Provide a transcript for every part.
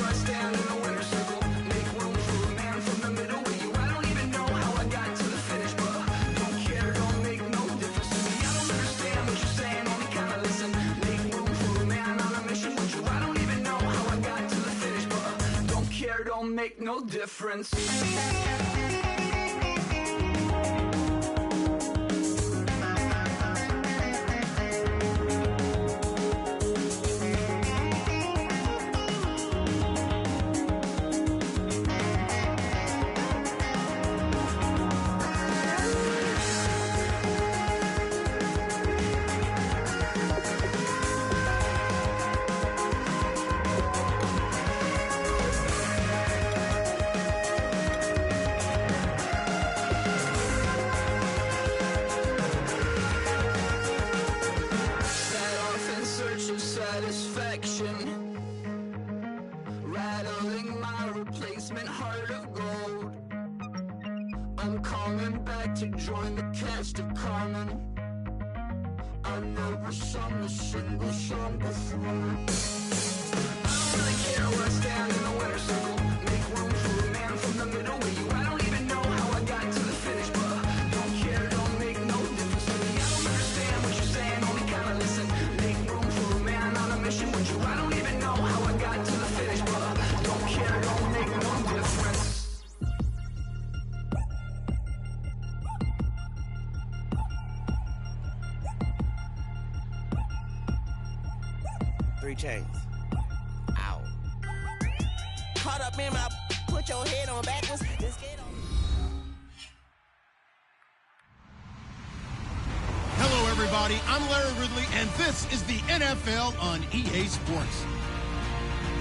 I stand in the winner's circle. Make room for a man from the middle with you. I don't even know how I got to the finish, but don't care, don't make no difference to me. I don't understand what you're saying, only kinda listen. Make room for a man on a mission with you. I don't even know how I got to the finish, but don't care, don't make no difference. Rattling my replacement heart of gold. I'm coming back to join the cast of Carmen. I never sung a single song before. I don't really care where I stand in the winner's circle. Make room for a man from the middle with you. I don't even know how I got to the finish, but don't care, don't make no difference to me. I don't understand what you're saying, only kinda listen. Make room for a man on a mission with you. I don't even know how I got to the finish, but don't care, don't make no difference. Three chains. Ow. Caught up in my, put your head on backwards. Just get on. Hello, everybody. I'm Larry Ridley, and this is the NFL on EA Sports.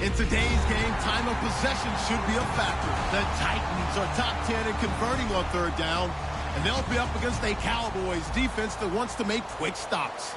In today's game, time of possession should be a factor. The Titans are top 10 in converting on third down, and they'll be up against a Cowboys defense that wants to make quick stops.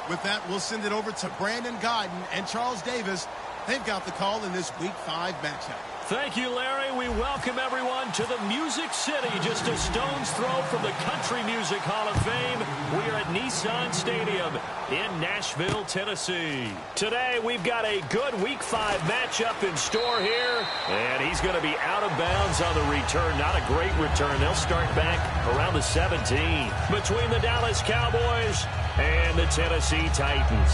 With that, we'll send it over to Brandon Godden and Charles Davis. They've got the call in this Week 5 matchup. Thank you, Larry. We welcome everyone to the Music City, just a stone's throw from the Country Music Hall of Fame. We are at Nissan Stadium in Nashville, Tennessee. Today, we've got a good Week 5 matchup in store here, and he's going to be out of bounds on the return. Not a great return. They'll start back around the 17 between the Dallas Cowboys and the Tennessee Titans.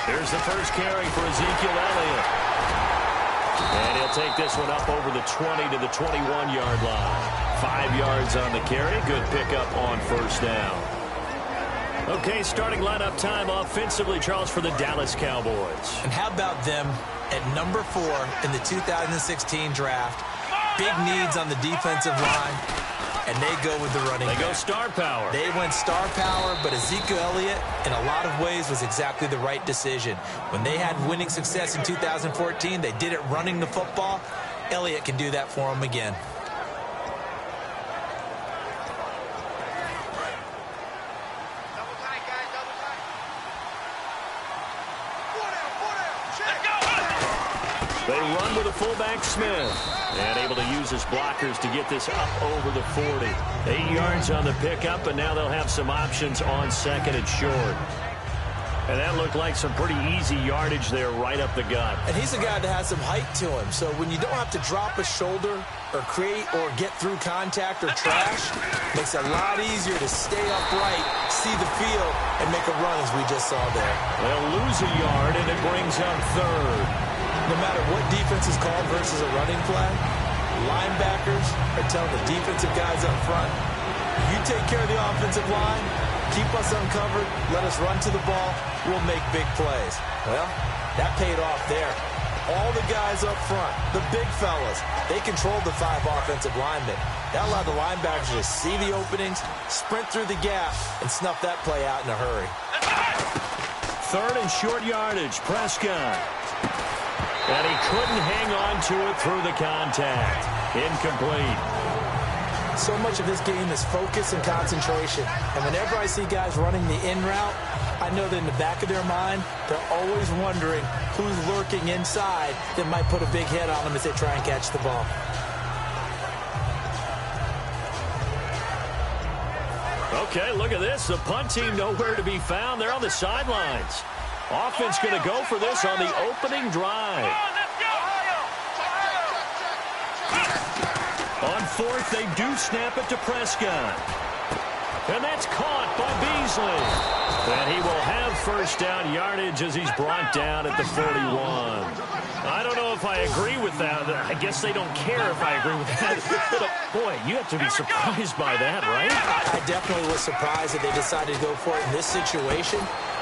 Here's the first carry for Ezekiel Elliott. And he'll take this one up over the 20 to the 21-yard line. 5 yards on the carry. Good pickup on first down. Okay, starting lineup time offensively, Charles, for the Dallas Cowboys. And how about them at number 4 in the 2016 draft? Big needs on the defensive line. And they go with the running back. They go star power. They went star power, but Ezekiel Elliott, in a lot of ways, was exactly the right decision. When they had winning success in 2014, they did it running the football. Elliott can do that for them again. They run with a fullback, Smith. And able to use his blockers to get this up over the 40. 8 yards on the pickup, and now they'll have some options on second and short. And that looked like some pretty easy yardage there right up the gut. And he's a guy that has some height to him. So when you don't have to drop a shoulder or create or get through contact or trash, makes it a lot easier to stay upright, see the field, and make a run as we just saw there. They'll lose a yard, and it brings up third. No matter what defense is called versus a running play, linebackers are telling the defensive guys up front, you take care of the offensive line, keep us uncovered, let us run to the ball, we'll make big plays. Well, that paid off there. All the guys up front, the big fellas, they controlled the 5 offensive linemen. That allowed the linebackers to see the openings, sprint through the gap, and snuff that play out in a hurry. Third and short yardage, Prescott. And he couldn't hang on to it through the contact. Incomplete. So much of this game is focus and concentration. And whenever I see guys running the in route, I know that in the back of their mind, they're always wondering who's lurking inside that might put a big hit on them as they try and catch the ball. Okay, look at this. The punt team nowhere to be found. They're on the sidelines. Offense going to go for this on the opening drive. On fourth, they do snap it to Prescott. And that's caught by Beasley. And he will have first down yardage as he's brought down at the 41. I don't know if I agree with that. I guess they don't care if I agree with that. But, boy, you have to be surprised by that, right? I definitely was surprised that they decided to go for it in this situation.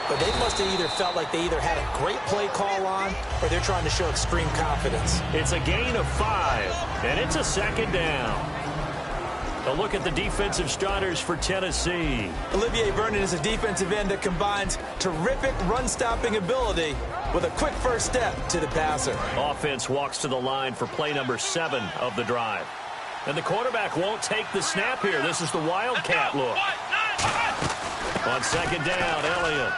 But they must have either felt like they either had a great play call on or they're trying to show extreme confidence. It's a gain of 5, and it's a second down. A look at the defensive starters for Tennessee. Olivier Vernon is a defensive end that combines terrific run-stopping ability with a quick first step to the passer. Offense walks to the line for play number 7 of the drive. And the quarterback won't take the snap here. This is the Wildcat look. On second down, Elliott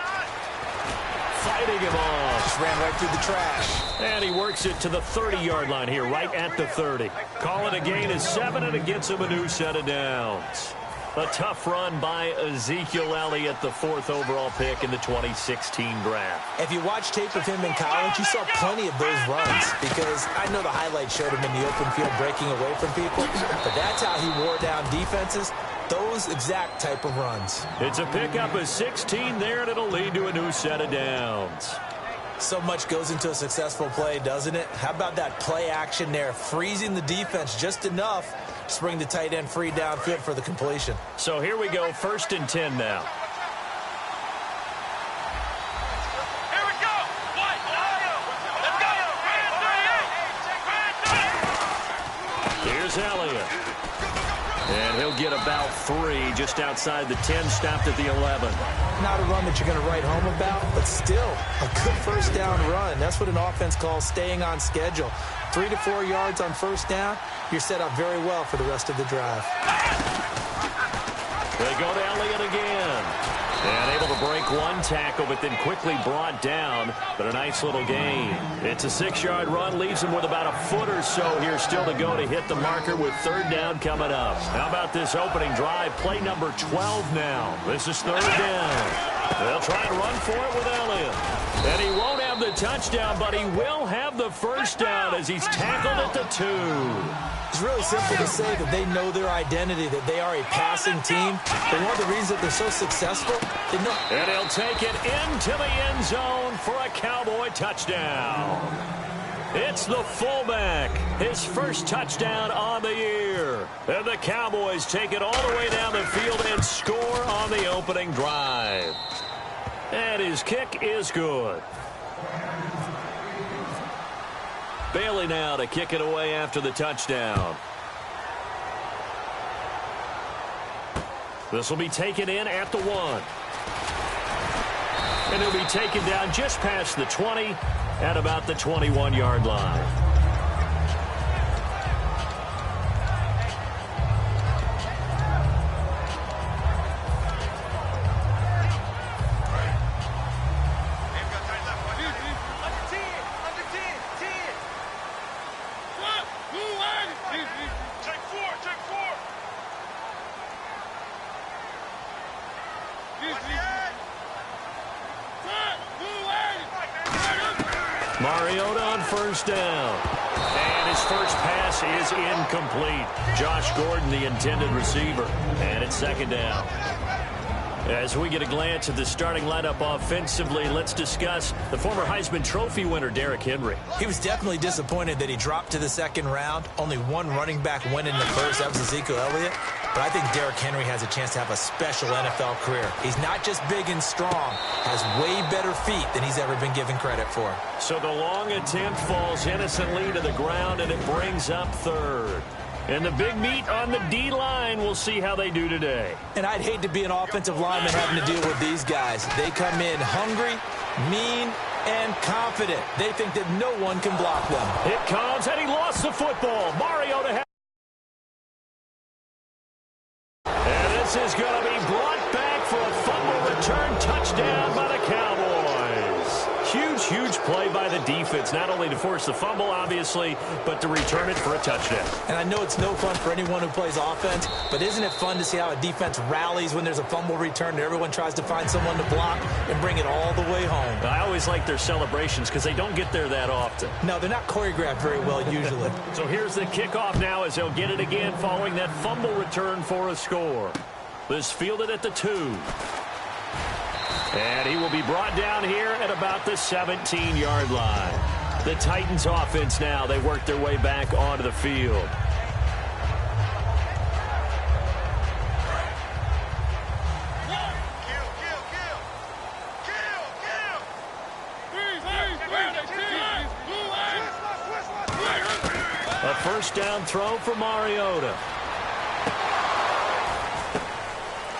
fighting him off. Just ran right through the trash. And he works it to the 30-yard line here, right at the 30. Call it a gain of 7, and it gets him a new set of downs. A tough run by Ezekiel Elliott, the 4th overall pick in the 2016 draft. If you watch tape of him in college, you saw plenty of those runs because I know the highlights showed him in the open field breaking away from people, but that's how he wore down defenses. Those exact type of runs. It's a pickup of 16 there, and it'll lead to a new set of downs. So much goes into a successful play, doesn't it? How about that play action there, freezing the defense just enough to bring the tight end free downfield for the completion. So here we go, 1st and 10 now. Here we go. Let's go. Here's Elliott. And he'll get about 3 just outside the 10, stopped at the 11. Not a run that you're going to write home about, but still a good first down run. That's what an offense calls staying on schedule. 3 to 4 yards on first down, you're set up very well for the rest of the drive. They go to Elliott again. And able to break one tackle, but then quickly brought down. But a nice little gain. It's a 6-yard run, leaves him with about a foot or so here still to go to hit the marker with 3rd down coming up. How about this opening drive? Play number 12 now. This is 3rd down. They'll try and run for it with Elliott. And he won't have the touchdown, but he will have the first down as he's tackled at the 2. It's really simple to say that they know their identity, that they are a passing team. But one of the reasons that they're so successful, they know. And he'll take it into the end zone for a Cowboy touchdown. It's the fullback, his first touchdown on the year. And the Cowboys take it all the way down the field and score on the opening drive. And his kick is good. Bailey now to kick it away after the touchdown. This will be taken in at the 1. And he'll be taken down just past the 20 at about the 21-yard line. Mariota on first down. And his first pass is incomplete. Josh Gordon, the intended receiver. And it's 2nd down. As we get a glance at the starting lineup offensively, let's discuss the former Heisman Trophy winner, Derrick Henry. He was definitely disappointed that he dropped to the 2nd round. Only one running back went in the first. That was Ezekiel Elliott. But I think Derrick Henry has a chance to have a special NFL career. He's not just big and strong, has way better feet than he's ever been given credit for. So the long attempt falls innocently to the ground, and it brings up 3rd. And the big meat on the D-line, we'll see how they do today. And I'd hate to be an offensive lineman having to deal with these guys. They come in hungry, mean, and confident. They think that no one can block them. It comes, and he lost the football. Mariota has is going to be brought back for a fumble return touchdown by the Cowboys. Huge play by the defense, not only to force the fumble, obviously, but to return it for a touchdown. And I know it's no fun for anyone who plays offense, but isn't it fun to see how a defense rallies when there's a fumble return and everyone tries to find someone to block and bring it all the way home? I always like their celebrations because they don't get there that often. No, they're not choreographed very well usually. So here's the kickoff now as they'll get it again following that fumble return for a score. This fielded at the 2. And he will be brought down here at about the 17-yard line. The Titans offense now, they work their way back onto the field. A first down throw for Mariota.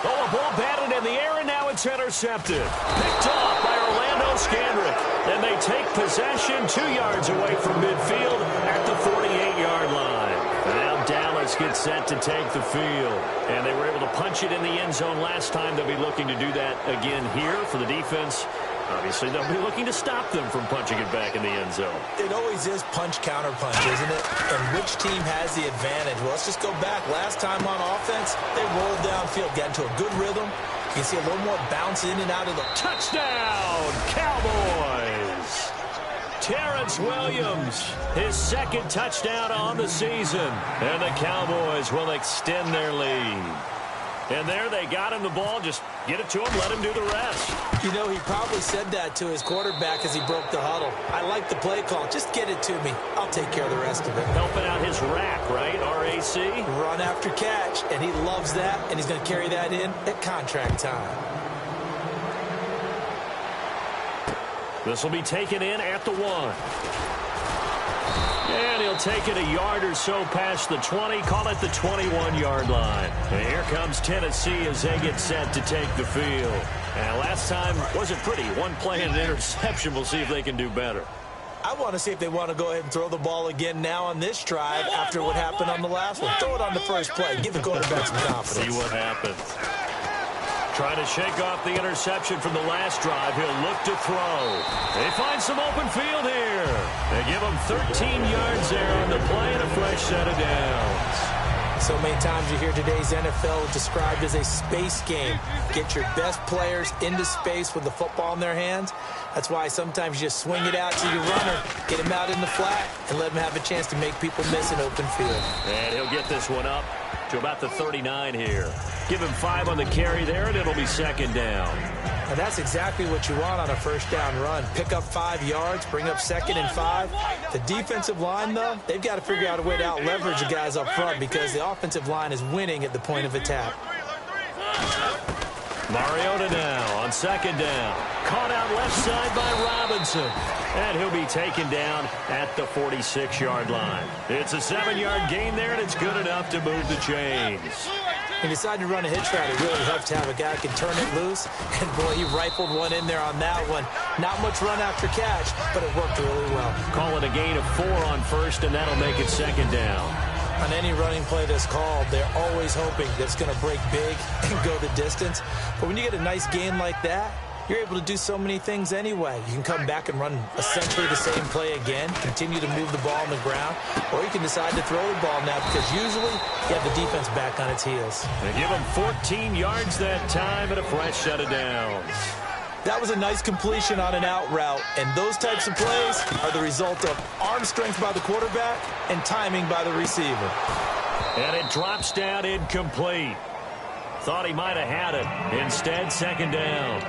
Oh, a ball batted in the air, and now it's intercepted. Picked off by Orlando Scandrick. And they take possession 2 yards away from midfield at the 48-yard line. Now Dallas gets set to take the field. And they were able to punch it in the end zone last time. They'll be looking to do that again here for the defense. Obviously, they'll be looking to stop them from punching it back in the end zone. It always is punch-counter-punch, isn't it? And which team has the advantage? Well, let's just go back. Last time on offense, they rolled downfield, got into a good rhythm. You can see a little more bounce in and out of the... Touchdown, Cowboys! Terrence Williams, his second touchdown on the season. And the Cowboys will extend their lead. And there they got him the ball. Just get it to him, let him do the rest. You know, he probably said that to his quarterback as he broke the huddle. I like the play call. Just get it to me. I'll take care of the rest of it. Helping out his rack, right? R-A-C? Run after catch, and he loves that, and he's going to carry that in at contract time. This will be taken in at the 1. And he'll take it a yard or so past the 20, call it the 21-yard line. And here comes Tennessee as they get set to take the field. And last time wasn't pretty. One play and an interception. We'll see if they can do better. I want to see if they want to go ahead and throw the ball again now on this drive after what happened on the last one. Throw it on the first play. Give the quarterback some confidence. See what happens. Trying to shake off the interception from the last drive. He'll look to throw. They find some open field here. They give him 13 yards there on the play and a fresh set of downs. So many times you hear today's NFL described as a space game. Get your best players into space with the football in their hands. That's why sometimes you just swing it out to your runner, get him out in the flat, and let him have a chance to make people miss an open field. And he'll get this one up to about the 39 here. Give him 5 on the carry there, and it'll be second down. And that's exactly what you want on a first down run. Pick up 5 yards, bring up 2nd and 5. The defensive line, though, they've got to figure out a way to out-leverage the guys up front because the offensive line is winning at the point of attack. Mariota now on second down. Caught out left side by Robinson. And he'll be taken down at the 46-yard line. It's a 7-yard gain there, and it's good enough to move the chains. He decided to run a hitch route. It really helps to have a guy who can turn it loose. And, boy, he rifled one in there on that one. Not much run after catch, but it worked really well. Call it a gain of 4 on first, and that'll make it second down. On any running play that's called, they're always hoping that it's going to break big and go the distance. But when you get a nice gain like that, you're able to do so many things anyway. You can come back and run essentially the same play again, continue to move the ball on the ground, or you can decide to throw the ball now because usually you have the defense back on its heels. They give them 14 yards that time and a fresh set of downs. That was a nice completion on an out route, and those types of plays are the result of arm strength by the quarterback and timing by the receiver. And it drops down incomplete. Thought he might have had it. Instead, second down.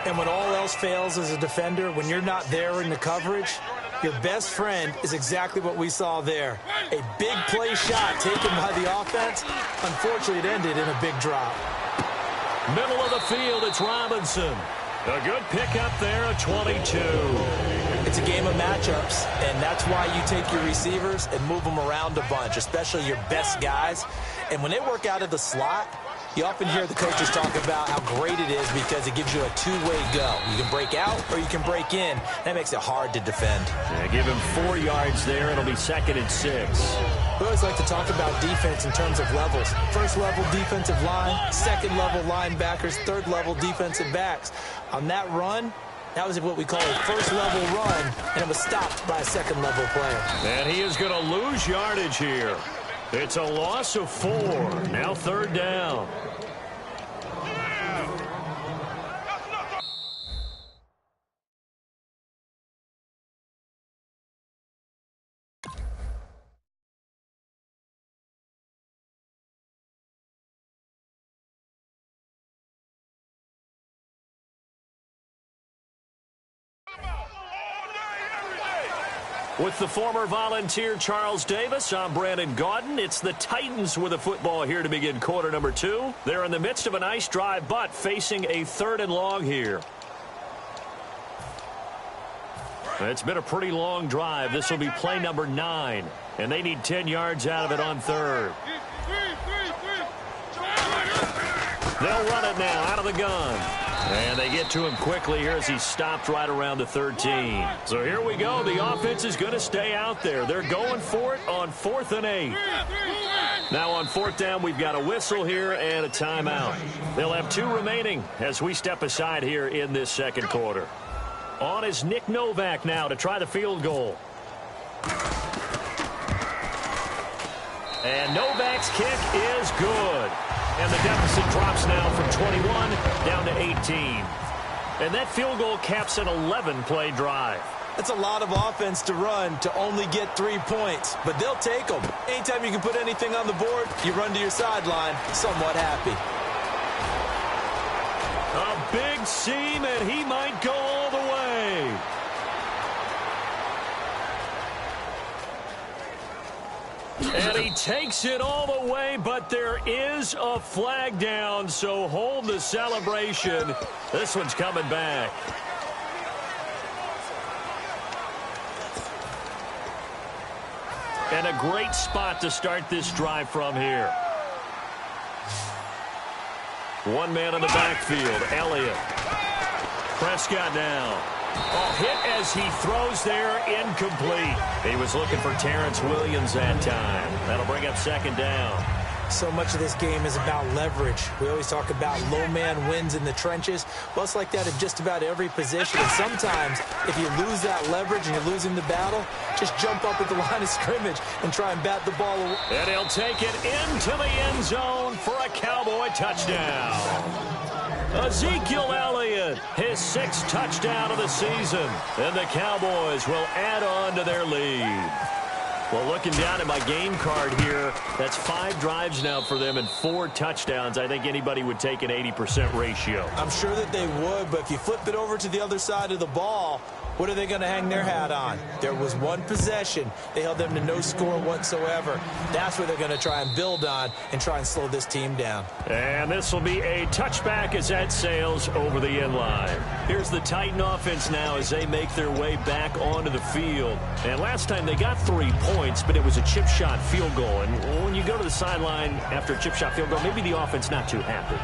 And when all else fails as a defender, when you're not there in the coverage, your best friend is exactly what we saw there. A big play shot taken by the offense. Unfortunately, it ended in a big drop. Middle of the field, it's Robinson. A good pickup there at 22. It's a game of matchups, and that's why you take your receivers and move them around a bunch, especially your best guys. And when they work out of the slot, you often hear the coaches talk about how great it is because it gives you a two-way go. You can break out or you can break in. That makes it hard to defend. Yeah, give him 4 yards there. It'll be second and 6. We always like to talk about defense in terms of levels. First level defensive line, second level linebackers, third level defensive backs. On that run, that was what we call a first level run, and it was stopped by a second level player. And he is going to lose yardage here. It's a loss of 4. Now third down. With the former Volunteer Charles Davis, I'm Brandon Gaudin. It's the Titans with the football here to begin quarter number 2. They're in the midst of a nice drive, but facing a 3rd and long here. It's been a pretty long drive. This will be play number 9, and they need 10 yards out of it on 3rd. They'll run it now out of the gun. And they get to him quickly here as he stopped right around the 13. So here we go. The offense is going to stay out there. They're going for it on 4th and 8. Now on 4th down, we've got a whistle here and a timeout. They'll have 2 remaining as we step aside here in this second quarter. On is Nick Novak now to try the field goal. And Novak's kick is good. And the deficit drops now from 21 down to 18. And that field goal caps an 11-play drive. That's a lot of offense to run to only get 3 points, but they'll take them. Anytime you can put anything on the board, you run to your sideline somewhat happy. A big seam, and he might go all the way. And he takes it all the way, but there is a flag down, so hold the celebration. This one's coming back. And a great spot to start this drive from here. One man in the backfield, Elliott. Prescott now. Oh, hit as he throws there, incomplete. He was looking for Terrence Williams that time. That'll bring up 2nd down. So much of this game is about leverage. We always talk about low man wins in the trenches. Well, it's like that in just about every position. And sometimes, if you lose that leverage and you're losing the battle, just jump up at the line of scrimmage and try and bat the ball away. And he'll take it into the end zone for a Cowboy touchdown. Ezekiel Elliott, his 6th touchdown of the season. And the Cowboys will add on to their lead. Well, looking down at my game card here, that's 5 drives now for them and 4 touchdowns. I think anybody would take an 80% ratio. I'm sure that they would, but if you flip it over to the other side of the ball, what are they going to hang their hat on? There was 1 possession. They held them to no score whatsoever. That's what they're going to try and build on and try and slow this team down. And this will be a touchback as that sails over the end line. Here's the Titan offense now as they make their way back onto the field. And last time they got 3 points, but it was a chip shot field goal. And when you go to the sideline after a chip shot field goal, maybe the offense not too happy.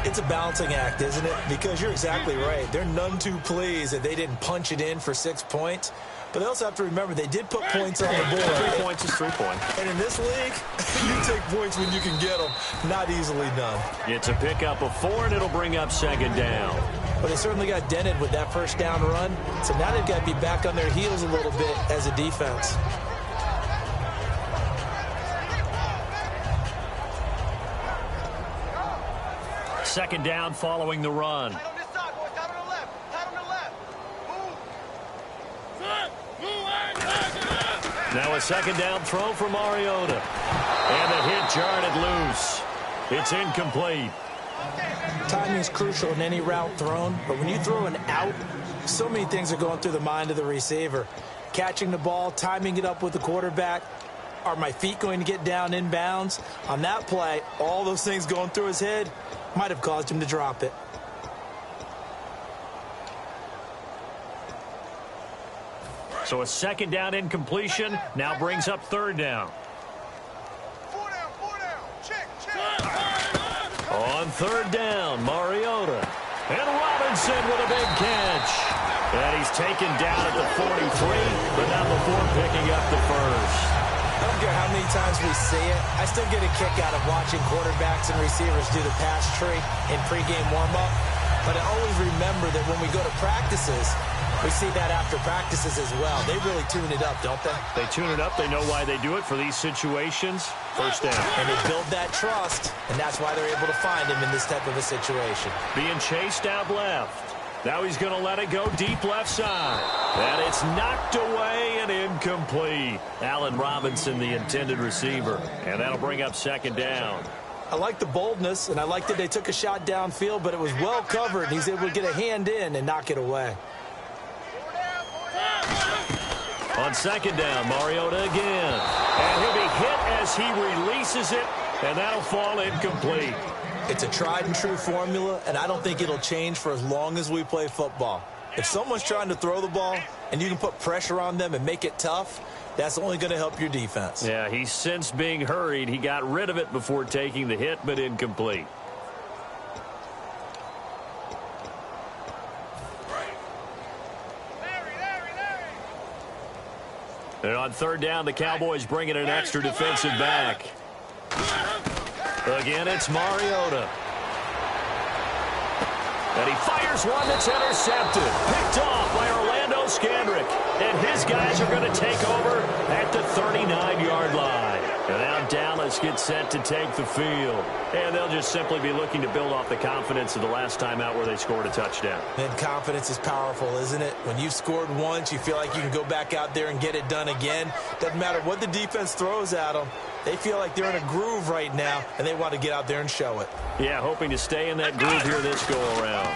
It's a balancing act, isn't it? Because you're exactly right. They're none too pleased that they didn't punch it in for 6 points. But they also have to remember they did put points on the board. 3 points is 3 points. And in this league, you take points when you can get them. Not easily done. It's a pickup of 4, and it'll bring up 2nd down. But they certainly got dented with that 1st down run. So now they've got to be back on their heels a little bit as a defense. Second down following the run. Tight on this side, boys. Tight on the left. Tight on the left. Move. Now a 2nd down throw for Mariota. And the hit jarred loose. It's incomplete. Timing is crucial in any route thrown, but when you throw an out, so many things are going through the mind of the receiver. Catching the ball, timing it up with the quarterback. Are my feet going to get down in bounds? On that play, all those things going through his head might have caused him to drop it. So a 2nd down incompletion now brings up 3rd down. 4 down. Check. On 3rd down, Mariota. And Robinson with a big catch. And he's taken down at the 43, but not before picking up the 1st. I don't care how many times we see it, I still get a kick out of watching quarterbacks and receivers do the pass tree in pregame warm-up. But I always remember that when we go to practices, we see that after practices as well. They really tune it up, don't they? They tune it up. They know why they do it for these situations. First down. And they build that trust, and that's why they're able to find him in this type of a situation. Being chased out left. Now he's going to let it go deep left side. And it's knocked away and incomplete. Allen Robinson, the intended receiver. And that'll bring up second down. I like the boldness, and I like that they took a shot downfield, but it was well covered. He's able to get a hand in and knock it away. On second down, Mariota again. And he'll be hit as he releases it, and that'll fall incomplete. It's a tried-and-true formula, and I don't think it'll change for as long as we play football. If someone's trying to throw the ball and you can put pressure on them and make it tough, that's only going to help your defense. Yeah, he's since being hurried. He got rid of it before taking the hit, but incomplete. And on third down, the Cowboys bring in an extra defensive back. Again, it's Mariota. And he fires one that's intercepted. Picked off by Orlando Scandrick. And his guys are going to take over at the 39-yard line. And now Dallas gets set to take the field. And they'll just simply be looking to build off the confidence of the last time out where they scored a touchdown. And confidence is powerful, isn't it? When you've scored once, you feel like you can go back out there and get it done again. Doesn't matter what the defense throws at them. They feel like they're in a groove right now, and they want to get out there and show it. Yeah, hoping to stay in that groove here this go-around.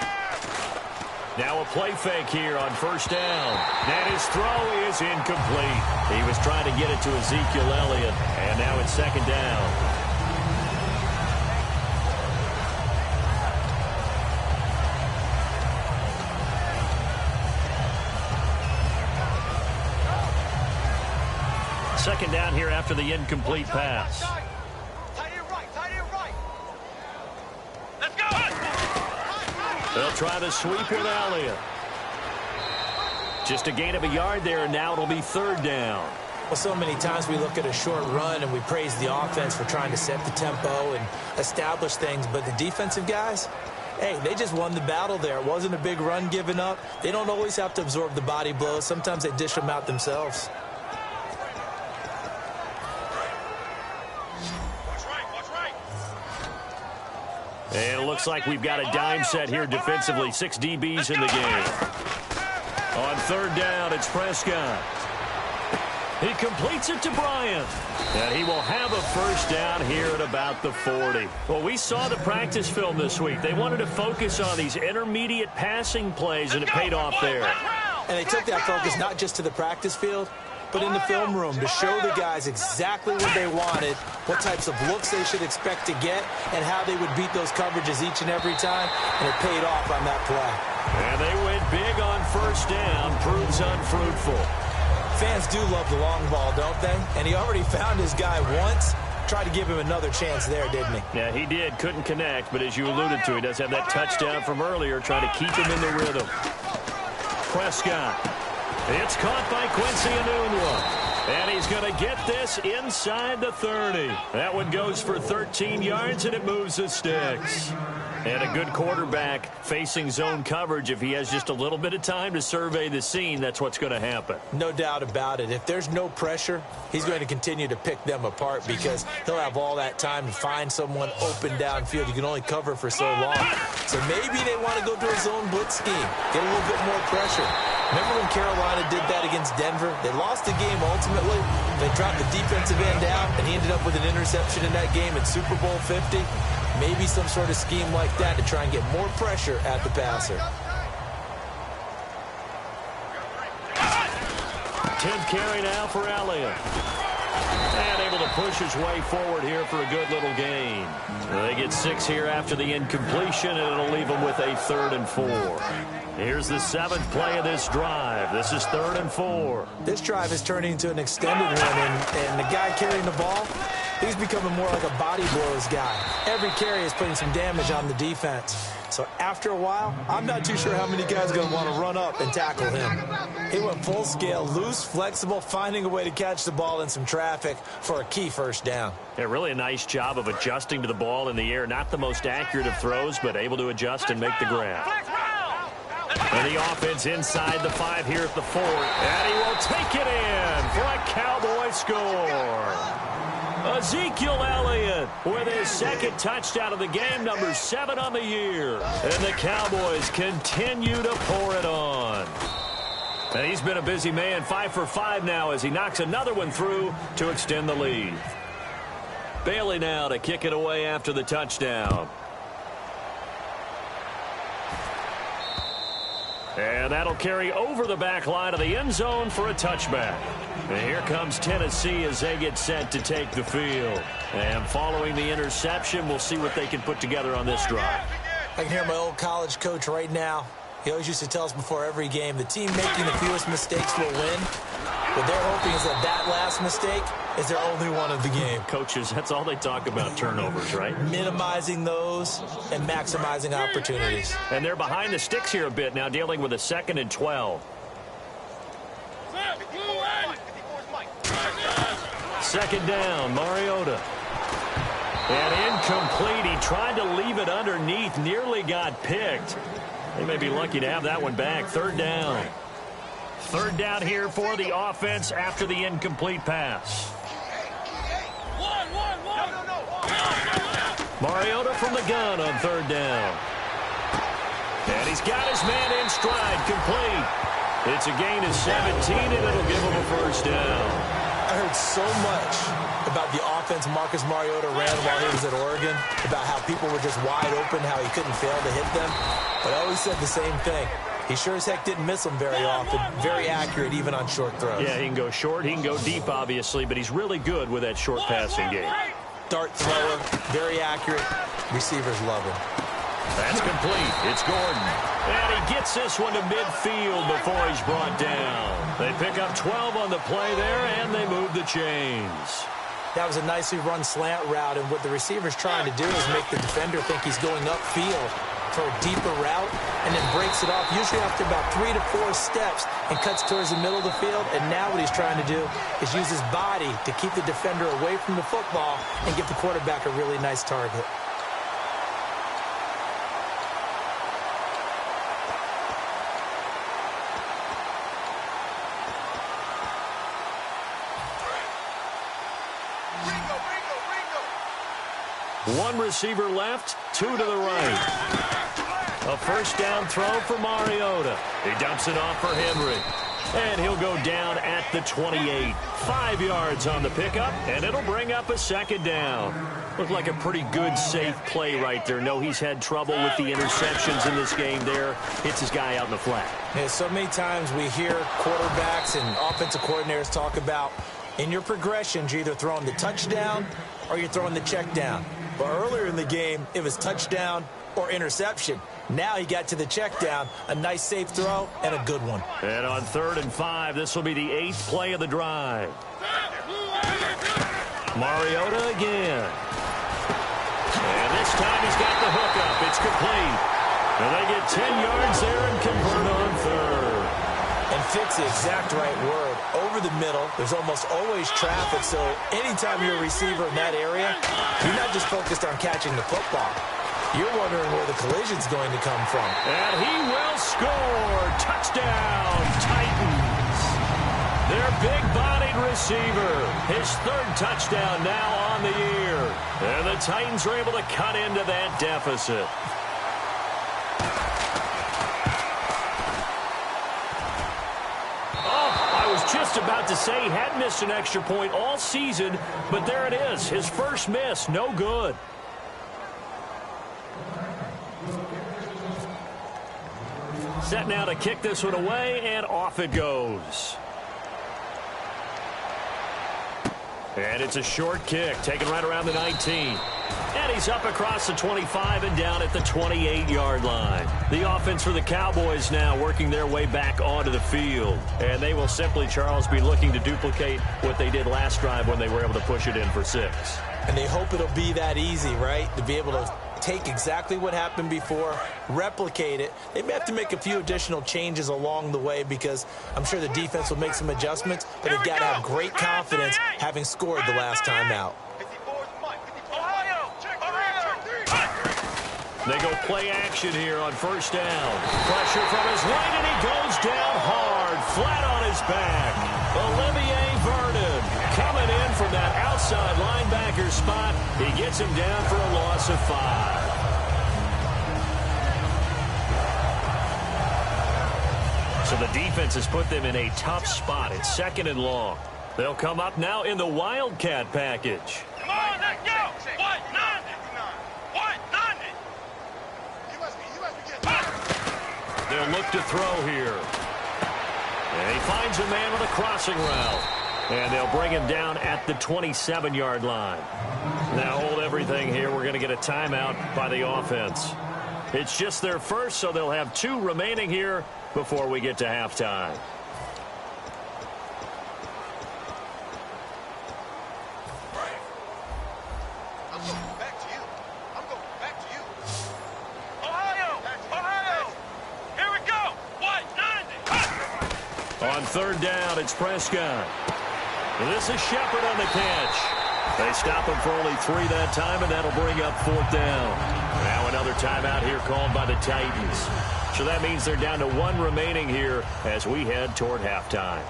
Now a play fake here on first down. And his throw is incomplete. He was trying to get it to Ezekiel Elliott, and now it's second down. Second down here after the incomplete pass. Tight end right, tight end right. Let's go. They'll try to sweep with Elliott. Just a gain of a yard there, and now it'll be third down. Well, so many times we look at a short run and we praise the offense for trying to set the tempo and establish things, but the defensive guys, hey, they just won the battle there. It wasn't a big run given up. They don't always have to absorb the body blows. Sometimes they dish them out themselves. And it looks like we've got a dime set here defensively. 6 DBs in the game. On third down, it's Prescott. He completes it to Bryant. And he will have a first down here at about the 40. Well, we saw the practice film this week. They wanted to focus on these intermediate passing plays, and it paid off there. And they took that focus not just to the practice field, but in the film room to show the guys exactly what they wanted, what types of looks they should expect to get, and how they would beat those coverages each and every time, and it paid off on that play. And they went big on first down, proves unfruitful. Fans do love the long ball, don't they? And he already found his guy once. Tried to give him another chance there, didn't he? Yeah, he did. Couldn't connect, but as you alluded to, he does have that touchdown from earlier, trying to keep him in the rhythm. Prescott. It's caught by Quincy Enunwa. And he's going to get this inside the 30. That one goes for 13 yards, and it moves the sticks. And a good quarterback facing zone coverage. If he has just a little bit of time to survey the scene, that's what's going to happen. No doubt about it. If there's no pressure, he's going to continue to pick them apart because he'll have all that time to find someone open downfield. You can only cover for so long. So maybe they want to go to a zone blitz scheme, get a little bit more pressure. Remember when Carolina did that against Denver? They lost the game ultimately. They dropped the defensive end out, and he ended up with an interception in that game in Super Bowl 50. Maybe some sort of scheme like that to try and get more pressure at the passer. 10th carry now for Elliott. And able to push his way forward here for a good little gain. They get 6 here after the incompletion, and it'll leave them with a 3rd and 4. Here's the 7th play of this drive. This is 3rd and 4. This drive is turning into an extended one, and the guy carrying the ball, he's becoming more like a body blows guy. Every carry is putting some damage on the defense. So after a while, I'm not too sure how many guys are going to want to run up and tackle him. He went full scale, loose, flexible, finding a way to catch the ball in some traffic for a key first down. Yeah, really a nice job of adjusting to the ball in the air. Not the most accurate of throws, but able to adjust and make the grab. And the offense inside the 5 here at the 4. And he will take it in for a Cowboy score. Ezekiel Elliott with his second touchdown of the game, number 7 on the year. And the Cowboys continue to pour it on. And he's been a busy man, 5 for 5 now as he knocks another one through to extend the lead. Bailey now to kick it away after the touchdown. And that'll carry over the back line of the end zone for a touchback. And here comes Tennessee as they get set to take the field. And following the interception, we'll see what they can put together on this drive. I can hear my old college coach right now. He always used to tell us before every game, the team making the fewest mistakes will win. What they're hoping is that last mistake is their only one of the game. Coaches, that's all they talk about, turnovers, right? Minimizing those and maximizing opportunities. And they're behind the sticks here a bit now, dealing with a 2nd and 12. Second down, Mariota. And incomplete. He tried to leave it underneath, nearly got picked. They may be lucky to have that one back. 3rd down. 3rd down here for the offense after the incomplete pass. Mariota from the gun on 3rd down. And he's got his man in stride, complete. It's a gain of 17, and it'll give him a first down. I heard so much about the offense Marcus Mariota ran while he was at Oregon, about how people were just wide open, how he couldn't fail to hit them. But I always said the same thing. He sure as heck didn't miss them very often. Very accurate, even on short throws. Yeah, he can go short. He can go deep, obviously, but he's really good with that short passing game. Dart thrower, very accurate. Receivers love him. That's complete. It's Gordon. And he gets this one to midfield before he's brought down. They pick up 12 on the play there, and they move the chains. That was a nicely run slant route, and what the receiver's trying to do is make the defender think he's going upfield for a deeper route, and then breaks it off, usually after about 3 to 4 steps, and cuts towards the middle of the field. And now what he's trying to do is use his body to keep the defender away from the football and give the quarterback a really nice target. One receiver left, 2 to the right. A first down throw for Mariota. He dumps it off for Henry. And he'll go down at the 28. 5 yards on the pickup, and it'll bring up a 2nd down. Looked like a pretty good, safe play right there. No, he's had trouble with the interceptions in this game there. Hits his guy out in the flat. Yeah, so many times we hear quarterbacks and offensive coordinators talk about in your progressions, you're either throwing the touchdown or you're throwing the check down. But earlier in the game, it was touchdown or interception. Now he got to the check down, a nice safe throw, and a good one. And on 3rd and 5, this will be the 8th play of the drive. Mariota again. And this time he's got the hookup. It's complete. And they get 10 yards there and convert on 3rd. And fix the exact right word. Over the middle, there's almost always traffic, so anytime you're a receiver in that area, you're not just focused on catching the football. You're wondering where the collision's going to come from. And he will score. Touchdown, Titans. Their big-bodied receiver. His 3rd touchdown now on the year. And the Titans are able to cut into that deficit. Just about to say he hadn't missed an extra point all season, but there it is. His first miss, no good. Set now to kick this one away, and off it goes. And it's a short kick, taken right around the 19. And he's up across the 25 and down at the 28-yard line. The offense for the Cowboys now working their way back onto the field. And they will simply, Charles, be looking to duplicate what they did last drive when they were able to push it in for 6. And they hope it'll be that easy, right? To be able to take exactly what happened before, replicate it. They may have to make a few additional changes along the way because I'm sure the defense will make some adjustments, but they've got to have great confidence having scored the last time out. They go play action here on first down. Pressure from his right, and he goes down hard, flat on his back. Olivier Vernon coming in from that outside linebacker spot. He gets him down for a loss of 5. So the defense has put them in a tough spot. It's 2nd and long. They'll come up now in the Wildcat package. Come on, let's go! White 90! White 90! They'll look to throw here. And he finds a man with a crossing route. And they'll bring him down at the 27-yard line. Now hold everything here. We're going to get a timeout by the offense. It's just their first, so they'll have 2 remaining here before we get to halftime. On 3rd down, it's Prescott. This is Shepard on the catch. They stop him for only 3 that time, and that'll bring up 4th down. Now another timeout here called by the Titans. So that means they're down to 1 remaining here as we head toward halftime.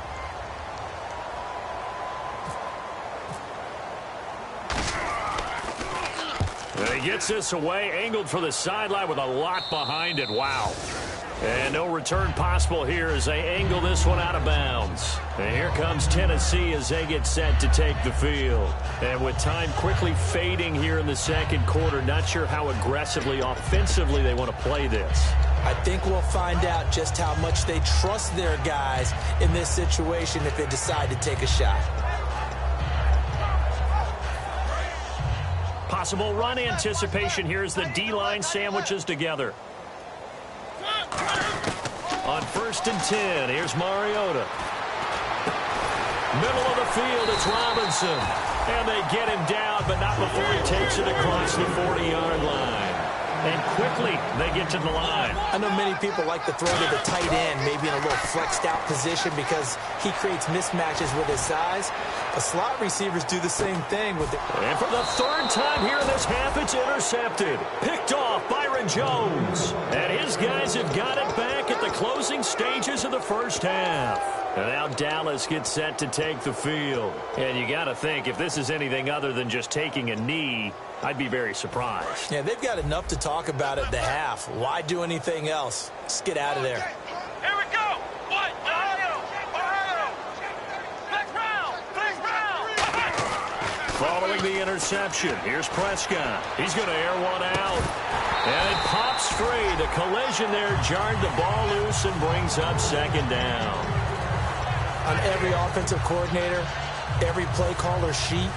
And he gets this away, angled for the sideline with a lot behind it. Wow. And no return possible here as they angle this one out of bounds. And here comes Tennessee as they get set to take the field. And with time quickly fading here in the 2nd quarter, not sure how aggressively, offensively they want to play this. I think we'll find out just how much they trust their guys in this situation if they decide to take a shot. Possible run anticipation here as the D-line sandwiches together. On 1st and 10, here's Mariota. Middle of the field, it's Robinson. And they get him down, but not before he takes it across the 40-yard line. And quickly, they get to the line. I know many people like to throw to the tight end, maybe in a little flexed out position because he creates mismatches with his size. The slot receivers do the same thing with it. And for the 3rd time here in this half, it's intercepted. Picked off Byron Jones. And his guys have got it back at the closing stages of the 1st half. And now Dallas gets set to take the field. And you got to think, if this is anything other than just taking a knee, I'd be very surprised. Yeah, they've got enough to talk about at the half. Why do anything else? Just get out of there. Here we go! White, Flex round! Following the interception, here's Prescott. He's going to air one out. And it pops free. The collision there jarred the ball loose and brings up 2nd down. On every offensive coordinator, every play caller sheet,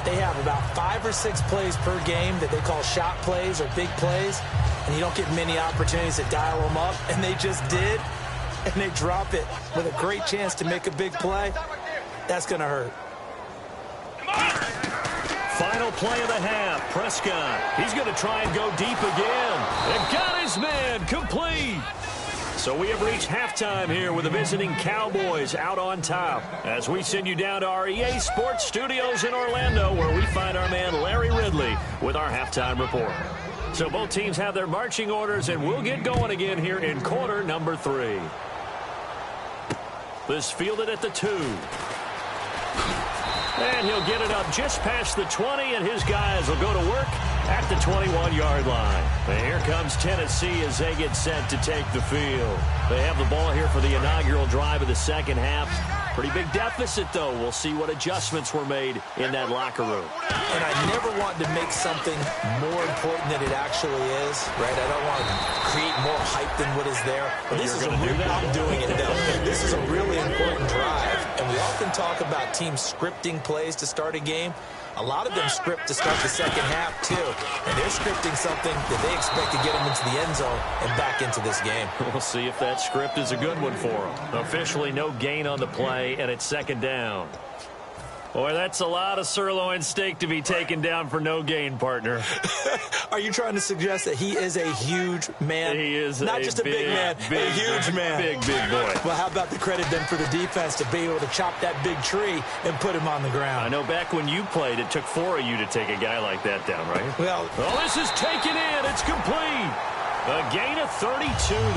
they have about 5 or 6 plays per game that they call shot plays or big plays, and you don't get many opportunities to dial them up, and they just did, and they drop it with a great chance to make a big play. That's going to hurt. Final play of the half, Prescott. He's going to try and go deep again. And got his man complete. So we have reached halftime here with the visiting Cowboys out on top as we send you down to our EA Sports Studios in Orlando where we find our man Larry Ridley with our halftime report. So both teams have their marching orders and we'll get going again here in quarter number 3. This fielded at the 2. And he'll get it up just past the 20, and his guys will go to work at the 21-yard line. And here comes Tennessee as they get set to take the field. They have the ball here for the inaugural drive of the 2nd half. Pretty big deficit, though. We'll see what adjustments were made in that locker room. And I never want to make something more important than it actually is, right? I don't want to create more hype than what is there. But this is I'm doing it, though. This is a really important drive. And we often talk about teams scripting plays to start a game. A lot of them script to start the 2nd half, too. And they're scripting something that they expect to get them into the end zone and back into this game. We'll see if that script is a good one for them. Officially no gain on the play, and it's 2nd down. Boy, that's a lot of sirloin steak to be taken down for no gain, partner. Are you trying to suggest that he is a huge man? He is not just a big man, a huge man. Big boy. Well, how about the credit then for the defense to be able to chop that big tree and put him on the ground? I know back when you played, it took 4 of you to take a guy like that down, right? Well, this is taken in. It's complete. A gain of 32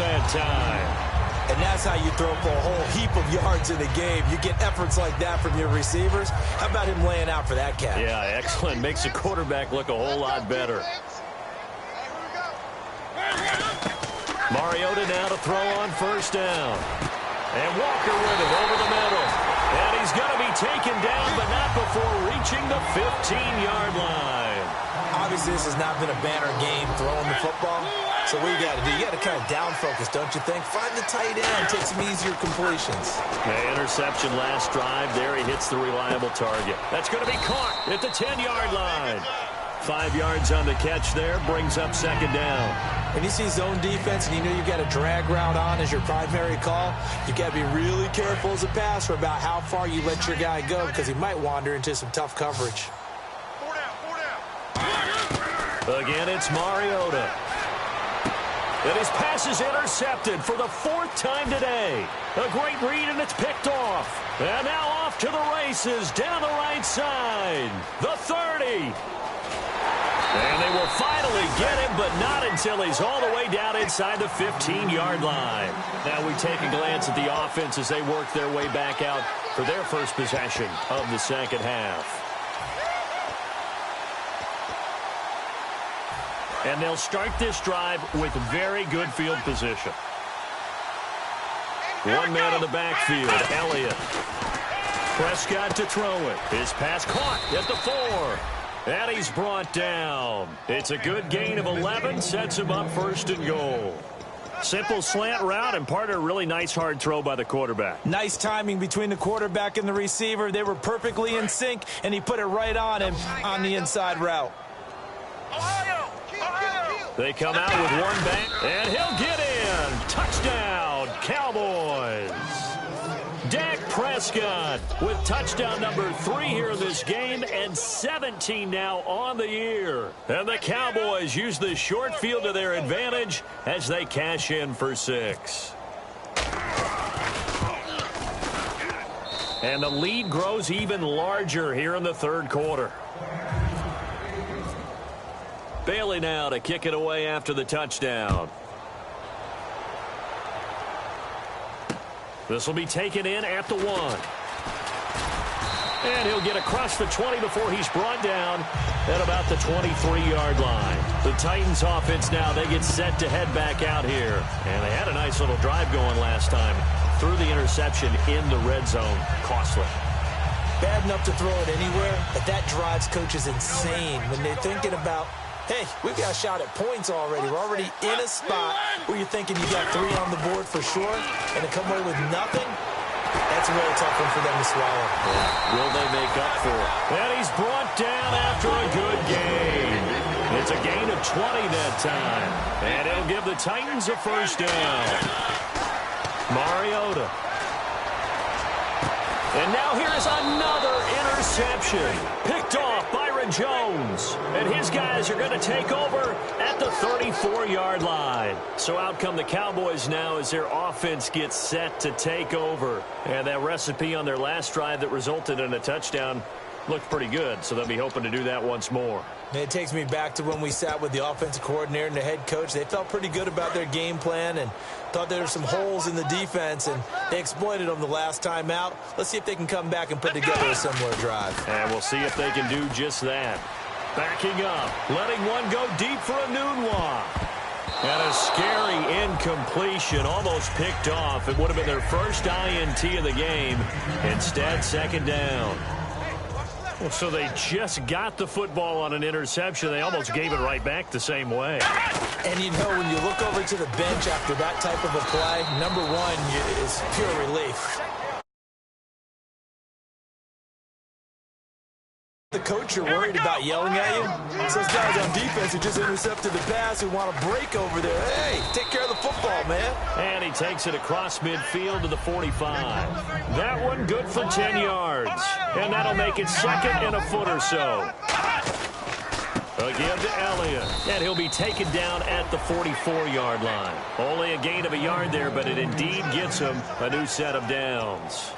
that time. And that's how you throw for a whole heap of yards in the game. You get efforts like that from your receivers. How about him laying out for that catch? Yeah, excellent. Makes the quarterback look a whole lot better. Mariota now to throw on first down. And Walker with it over the middle. And he's going to be taken down, but not before reaching the 15-yard line. Obviously, this has not been a banner game throwing the football. So what you got to do, you got to kind of down focus, don't you think? Find the tight end, take some easier completions. Interception last drive. There he hits the reliable target. That's going to be caught at the 10-yard line. 5 yards on the catch there, brings up second down. When you see zone defense and you know you've got a drag route on as your primary call, you've got to be really careful as a passer about how far you let your guy go because he might wander into some tough coverage. Again, it's Mariota. And his pass is intercepted for the 4th time today. A great read, and it's picked off. And now off to the races down the right side. The 30. And they will finally get him, but not until he's all the way down inside the 15-yard line. Now we take a glance at the offense as they work their way back out for their first possession of the second half. And they'll start this drive with very good field position. One man in the backfield, Elliott. Prescott to throw it. His pass caught at the 4. And he's brought down. It's a good gain of 11, sets him up first and goal. Simple slant route, and part of a really nice hard throw by the quarterback. Nice timing between the quarterback and the receiver. They were perfectly in sync, and he put it right on him on the inside route. They come out with one back, and he'll get in. Touchdown, Cowboys. Dak Prescott with touchdown number 3 here in this game, and 17 now on the year. And the Cowboys use the short field to their advantage as they cash in for 6. And the lead grows even larger here in the third quarter. Bailey now to kick it away after the touchdown. This will be taken in at the 1. And he'll get across the 20 before he's brought down at about the 23-yard line. The Titans offense now, they get set to head back out here. And they had a nice little drive going last time. Threw the interception in the red zone. Costly. Bad enough to throw it anywhere, but that drives coaches insane when they're thinking about, hey, we've got a shot at points already. We're already in a spot where you're thinking you got 3 on the board for sure, and to come away with nothing, that's a really tough one for them to swallow. Yeah. Will they make up for it? And he's brought down after a good gain. It's a gain of 20 that time. And it'll give the Titans a first down. Mariota. And now here's another interception. Picked off Byron Jones. And his guys are going to take over at the 34-yard line. So out come the Cowboys now as their offense gets set to take over. And that recipe on their last drive that resulted in a touchdown looked pretty good. So they'll be hoping to do that once more. It takes me back to when we sat with the offensive coordinator and the head coach. They felt pretty good about their game plan and thought there were some holes in the defense, and they exploited them the last time out. Let's see if they can come back and put together a similar drive. And we'll see if they can do just that. Backing up, letting one go deep for a Nunwa. And a scary incompletion, almost picked off. It would have been their first INT of the game. Instead, second down. Well, so they just got the football on an interception. They almost gave it right back the same way. And you know, when you look over to the bench after that type of a play, number one is pure relief. The coach you're worried about yelling at you. It's those guys on defense who just intercepted the pass who want to break over there. Hey, take care of the football, man. And he takes it across midfield to the 45. That one good for 10 yards. And that'll make it second and a foot or so. Again to Elliott. And he'll be taken down at the 44-yard line. Only a gain of a yard there, but it indeed gets him a new set of downs.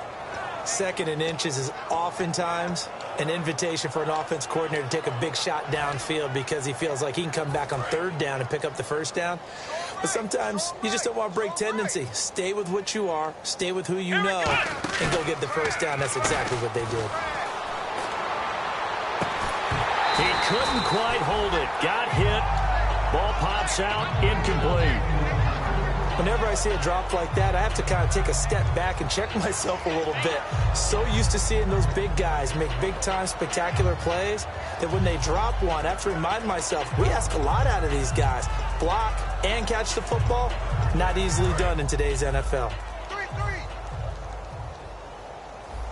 Second and inches is oftentimes an invitation for an offense coordinator to take a big shot downfield because he feels like he can come back on third down and pick up the first down. But sometimes you just don't want to break tendency. Stay with what you are, stay with who you know, and go get the first down. That's exactly what they did. He couldn't quite hold it. Got hit. Ball pops out. Incomplete. Whenever I see a drop like that, I have to kind of take a step back and check myself a little bit. So used to seeing those big guys make big-time spectacular plays that when they drop one, I have to remind myself, we ask a lot out of these guys. Block and catch the football, not easily done in today's NFL.